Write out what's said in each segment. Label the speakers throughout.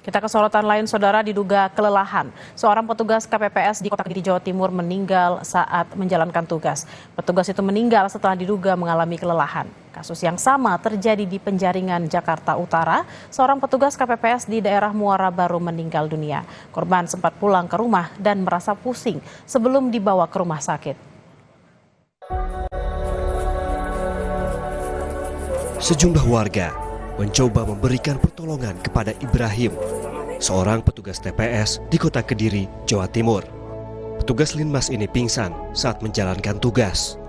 Speaker 1: Kita ke sorotan lain, saudara, diduga kelelahan. Seorang petugas KPPS di Kota Kediri, Jawa Timur meninggal saat menjalankan tugas. Petugas itu meninggal setelah diduga mengalami kelelahan. Kasus yang sama terjadi di Penjaringan, Jakarta Utara. Seorang petugas KPPS di daerah Muara Baru meninggal dunia. Korban sempat pulang ke rumah dan merasa pusing sebelum dibawa ke rumah sakit.
Speaker 2: Sejumlah warga mencoba memberikan pertolongan kepada Ibrahim, seorang petugas TPS di Kota Kediri, Jawa Timur. Petugas Linmas ini pingsan saat menjalankan tugas.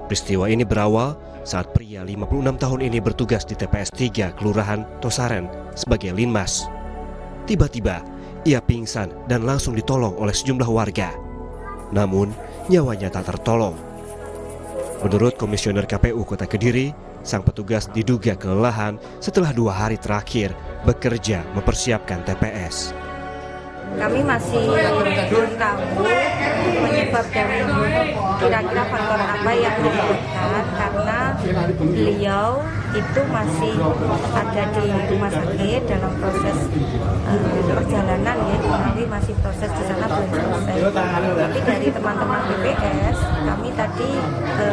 Speaker 2: Peristiwa ini berawal saat pria 56 tahun ini bertugas di TPS 3 Kelurahan Tosaren sebagai Linmas. Tiba-tiba ia pingsan dan langsung ditolong oleh sejumlah warga. Namun nyawanya tak tertolong. Menurut Komisioner KPU Kota Kediri, sang petugas diduga kelelahan setelah 2 hari terakhir bekerja mempersiapkan TPS.
Speaker 3: Kami masih belum tahu penyebab dari kira-kira faktor apa yang menyebabkan, karena beliau itu masih ada di rumah sakit dalam proses perjalanan, ya, kami masih proses di sana belum selesai. Tapi dari teman-teman BPS kami tadi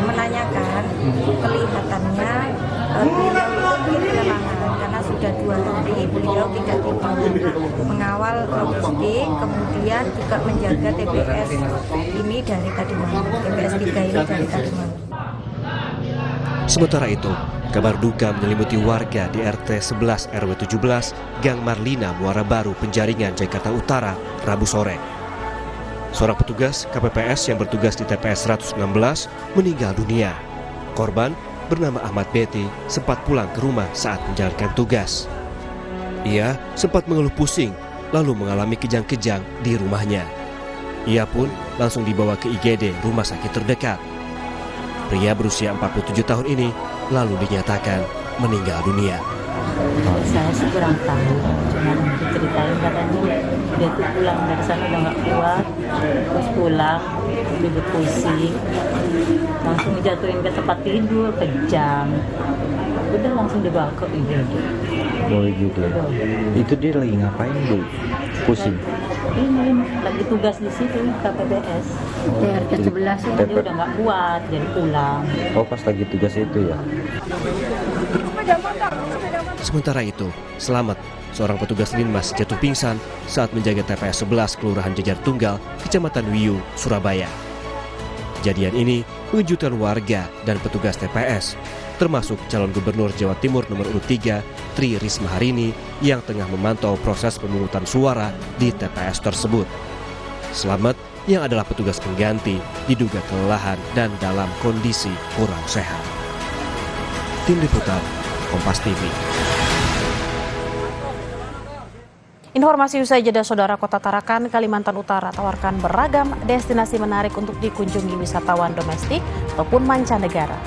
Speaker 3: menanyakan kelihatannya beliau itu kelelahan karena sudah 2 hari beliau tidak tidur mengawal logistik, kemudian juga menjaga TPS ini dari tadi malam, TPS 3 ini dari tadi malam.
Speaker 2: Sementara itu, kabar duka menyelimuti warga di RT 11 RW 17 Gang Marlina, Muara Baru, Penjaringan, Jakarta Utara, Rabu sore. Seorang petugas KPPS yang bertugas di TPS 116 meninggal dunia. Korban bernama Ahmad Beti sempat pulang ke rumah saat menjalankan tugas. Ia sempat mengeluh pusing lalu mengalami kejang-kejang di rumahnya. Ia pun langsung dibawa ke IGD rumah sakit terdekat. Pria berusia 47 tahun ini lalu dinyatakan meninggal dunia.
Speaker 4: Saya sih kurang tahu, cuma diceritain katanya dia tuh pulang dari sana udah nggak kuat, terus pulang duduk pusing, langsung dijatuhin ke tempat tidur, kejang, udah langsung dibawa ke IGD.
Speaker 5: Oh gitu. Itu dia lagi ngapain, Bu? Pusing?
Speaker 4: Ini lagi tugas di situ KPPS. RT 11 ini dia udah nggak kuat, jadi pulang.
Speaker 5: Oh, pas lagi tugas itu ya?
Speaker 2: Sementara itu, Selamat, seorang petugas Linmas, jatuh pingsan saat menjaga TPS 11 Kelurahan Jejar Tunggal, Kecamatan Wiyu, Surabaya. Kejadian ini mengejutkan warga dan petugas TPS, termasuk calon gubernur Jawa Timur nomor urut 3, Tri Risma Harini, yang tengah memantau proses pemungutan suara di TPS tersebut. Selamat, yang adalah petugas pengganti, diduga kelelahan dan dalam kondisi kurang sehat. Tim Liputan, Kompas TV.
Speaker 1: Informasi usai jeda, saudara. Kota Tarakan, Kalimantan Utara tawarkan beragam destinasi menarik untuk dikunjungi wisatawan domestik ataupun mancanegara.